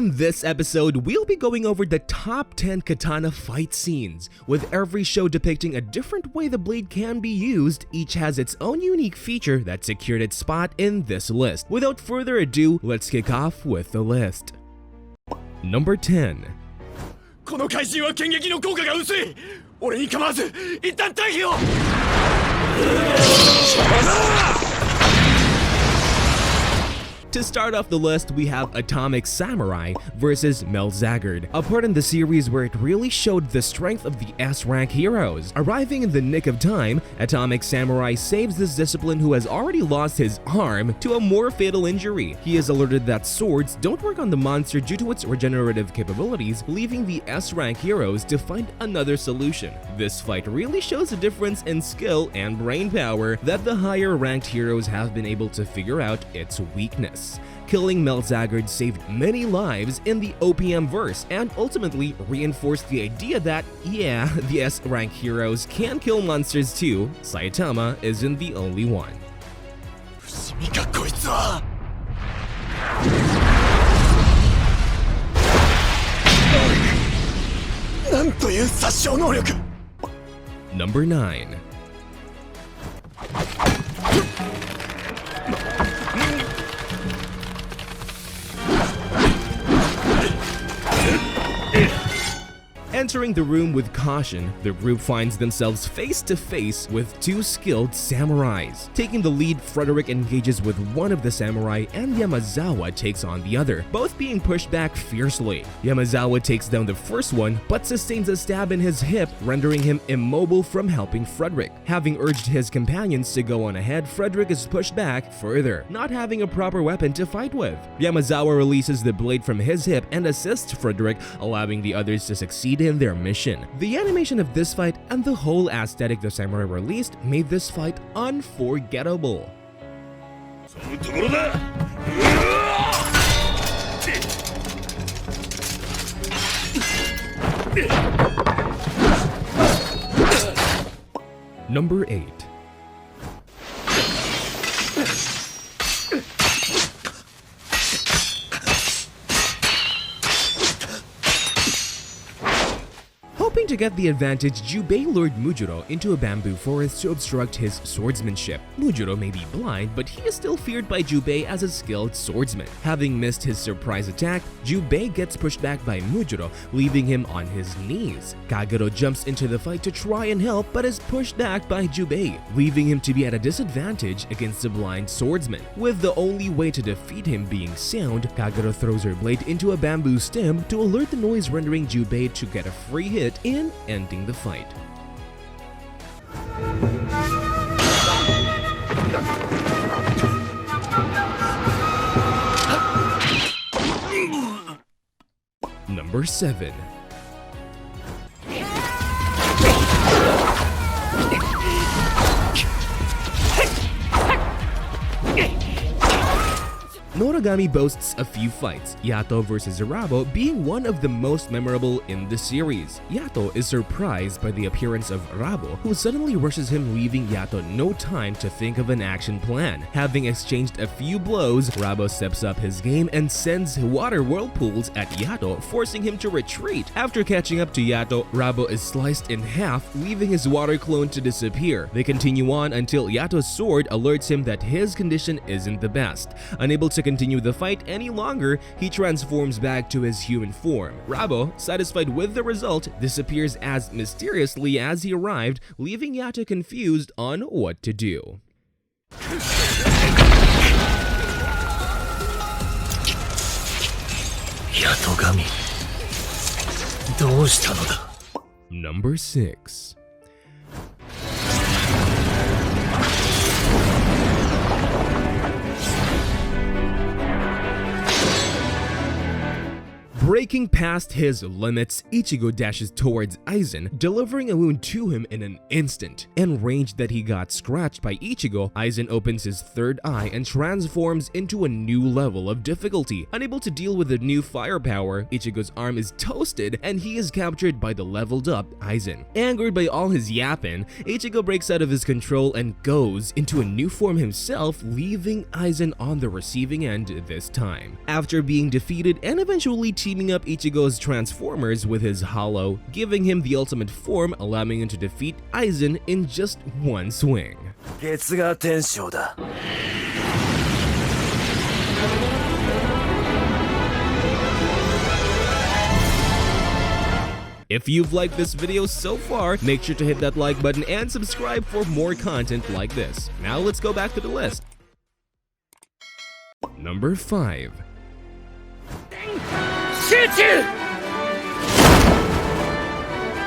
In this episode, we'll be going over the top 10 katana fight scenes. With every show depicting a different way the blade can be used, each has its own unique feature that secured its spot in this list. Without further ado, let's kick off with the list. Number 10. この怪人は剣撃の効果が薄い。俺に構わず一旦退避を。To start off the list, we have Atomic Samurai versus Melzaggard, a part in the series where it really showed the strength of the S-rank heroes. Arriving in the nick of time, Atomic Samurai saves this discipline who has already lost his arm to a more fatal injury. He is alerted that swords don't work on the monster due to its regenerative capabilities, leaving the S-rank heroes to find another solution. This fight really shows a difference in skill and brain power that the higher ranked heroes have been able to figure out its weakness. Killing Melzaggard saved many lives in the OPM verse and ultimately reinforced the idea that, yeah, the S-rank heroes can kill monsters too. Saitama isn't the only one. 不死身かこいつは。なんという殺傷能力。Number 9. Entering the room with caution, the group finds themselves face to face with two skilled samurais. Taking the lead, Frederick engages with one of the samurai and Yamazawa takes on the other, both being pushed back fiercely. Yamazawa takes down the first one, but sustains a stab in his hip, rendering him immobile from helping Frederick. Having urged his companions to go on ahead, Frederick is pushed back further, not having a proper weapon to fight with. Yamazawa releases the blade from his hip and assists Frederick, allowing the others to succeed in their mission. The animation of this fight and the whole aesthetic the samurai released made this fight unforgettable. Number 8. Hoping to get the advantage, Juubee lured Mujuro into a bamboo forest to obstruct his swordsmanship. Mujuro may be blind, but he is still feared by Juubee as a skilled swordsman. Having missed his surprise attack, Juubee gets pushed back by Mujuro, leaving him on his knees. Kagero jumps into the fight to try and help, but is pushed back by Juubee, leaving him to be at a disadvantage against a blind swordsman. With the only way to defeat him being sound, Kagero throws her blade into a bamboo stem to alert the noise, rendering Juubee to get a free hit in ending the fight. Number 7. Noragami boasts a few fights, Yato vs Arabo being one of the most memorable in the series. Yato is surprised by the appearance of Arabo, who suddenly rushes him, leaving Yato no time to think of an action plan. Having exchanged a few blows, Arabo steps up his game and sends water whirlpools at Yato, forcing him to retreat. After catching up to Yato, Arabo is sliced in half, leaving his water clone to disappear. They continue on until Yato's sword alerts him that his condition isn't the best. Unable to continue the fight any longer, he transforms back to his human form. Rabo, satisfied with the result, disappears as mysteriously as he arrived, leaving Yato confused on what to do. Yatogami, どうしたのだ? Number 6. Breaking past his limits, Ichigo dashes towards Aizen, delivering a wound to him in an instant. Enraged that he got scratched by Ichigo, Aizen opens his third eye and transforms into a new level of difficulty. Unable to deal with the new firepower, Ichigo's arm is toasted and he is captured by the leveled up Aizen. Angered by all his yapping, Ichigo breaks out of his control and goes into a new form himself, leaving Aizen on the receiving end this time. After being defeated and eventually teaming up Ichigo's Transformers with his Hollow, giving him the ultimate form, allowing him to defeat Aizen in just one swing. 月が天章だ。If you've liked this video so far, make sure to hit that like button and subscribe for more content like this. Now let's go back to the list. Number 5. 集中。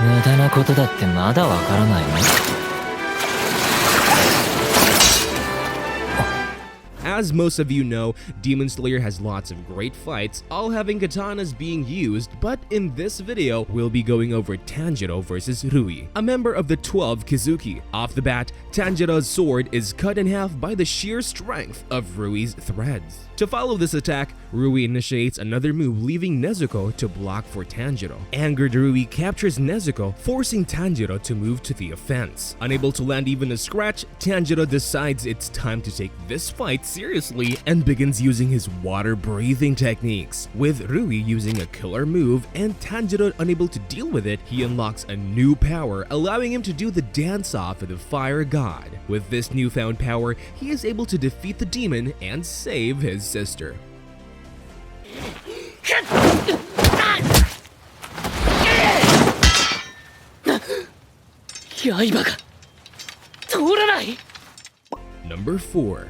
無駄なことだってまだわからないの？ As most of you know, Demon Slayer has lots of great fights, all having katanas being used, but in this video, we'll be going over Tanjiro versus Rui, a member of the 12 Kizuki. Off the bat, Tanjiro's sword is cut in half by the sheer strength of Rui's threads. To follow this attack, Rui initiates another move, leaving Nezuko to block for Tanjiro. Angered Rui captures Nezuko, forcing Tanjiro to move to the offense. Unable to land even a scratch, Tanjiro decides it's time to take this fight seriously and begins using his water-breathing techniques. With Rui using a killer move and Tanjiro unable to deal with it, he unlocks a new power, allowing him to do the dance-off of the fire god. With this newfound power, he is able to defeat the demon and save his sister. Yaiba が通らない。 Number 4.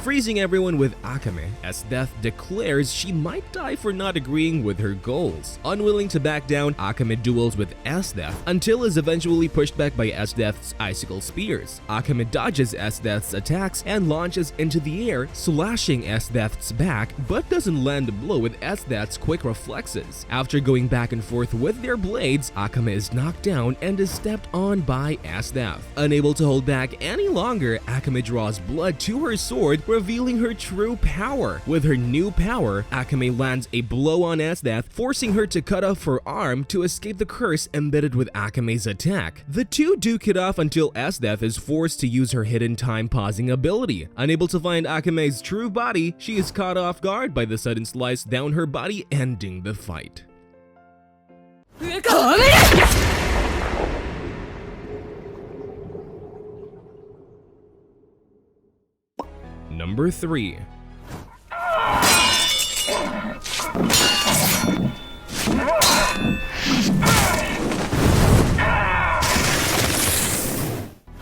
Freezing everyone with Akame, as Death declares she might die for not agreeing with her goals. Unwilling to back down, Akame duels with S-Death until is eventually pushed back by S-Death's icicle spears. Akame dodges S-Death's attacks and launches into the air, slashing S-Death's back, but doesn't land a blow with S-Death's quick reflexes. After going back and forth with their blades, Akame is knocked down and is stepped on by S-Death. Unable to hold back any longer, Akame draws blood to her sword, revealing her true power. With her new power, Akame lands a blow on S-Death, forcing her to cut off her arm to escape the curse embedded with Akame's attack. The two duke it off until S-Death is forced to use her hidden time pausing ability. Unable to find Akame's true body, she is caught off guard by the sudden slice down her body, ending the fight. Number 3.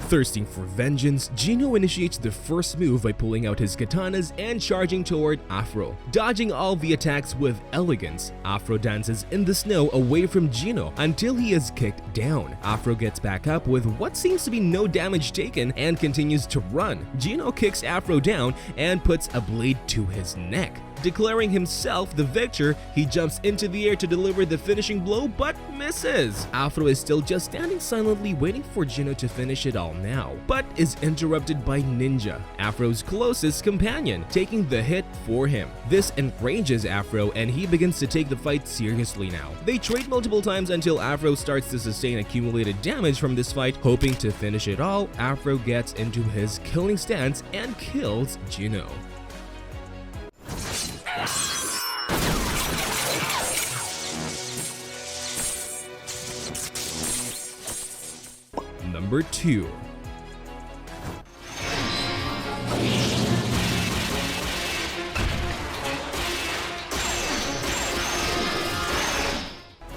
Thirsting for vengeance, Gino initiates the first move by pulling out his katanas and charging toward Afro. Dodging all the attacks with elegance, Afro dances in the snow away from Gino until he is kicked down. Afro gets back up with what seems to be no damage taken and continues to run. Gino kicks Afro down and puts a blade to his neck. Declaring himself the victor, he jumps into the air to deliver the finishing blow but misses. Afro is still just standing silently waiting for Gino to finish it all now, but is interrupted by Ninja, Afro's closest companion, taking the hit for him. This enrages Afro and he begins to take the fight seriously now. They trade multiple times until Afro starts to sustain accumulated damage from this fight. Hoping to finish it all, Afro gets into his killing stance and kills Gino. Number 2.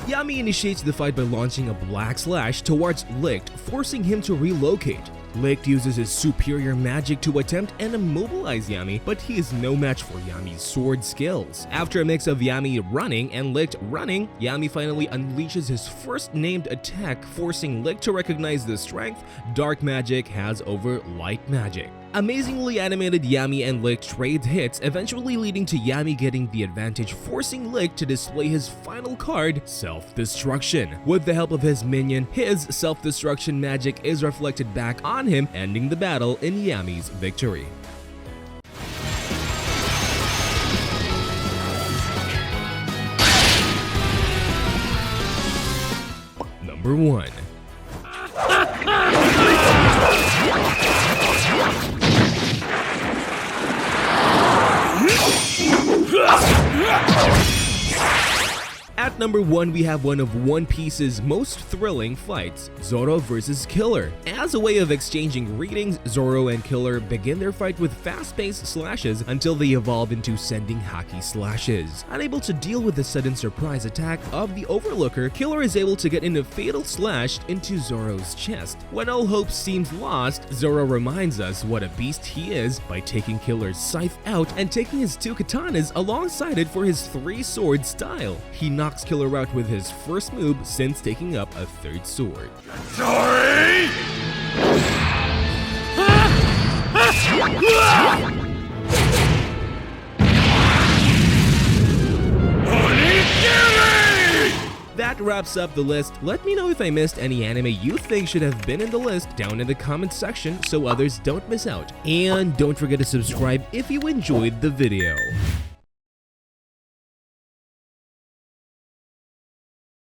Yami initiates the fight by launching a black slash towards Licht, forcing him to relocate. Licht uses his superior magic to attempt and immobilize Yami, but he is no match for Yami's sword skills. After a mix of Yami running and Licht running, Yami finally unleashes his first named attack, forcing Licht to recognize the strength dark magic has over light magic. Amazingly animated Yami and Licht trade hits, eventually leading to Yami getting the advantage, forcing Licht to display his final card, Self-Destruction. With the help of his minion, his self-destruction magic is reflected back on him, ending the battle in Yami's victory. Number 1. At number 1, we have one of One Piece's most thrilling fights, Zoro vs. Killer. As a way of exchanging greetings, Zoro and Killer begin their fight with fast-paced slashes until they evolve into sending haki slashes. Unable to deal with the sudden surprise attack of the Overlooker, Killer is able to get in a fatal slash into Zoro's chest. When all hope seems lost, Zoro reminds us what a beast he is by taking Killer's scythe out and taking his 2 katanas alongside it for his 3-sword style. He knocks Killer out with his first move since taking up a 3rd sword. Sorry! That wraps up the list. Let me know if I missed any anime you think should have been in the list down in the comments section so others don't miss out. And don't forget to subscribe if you enjoyed the video.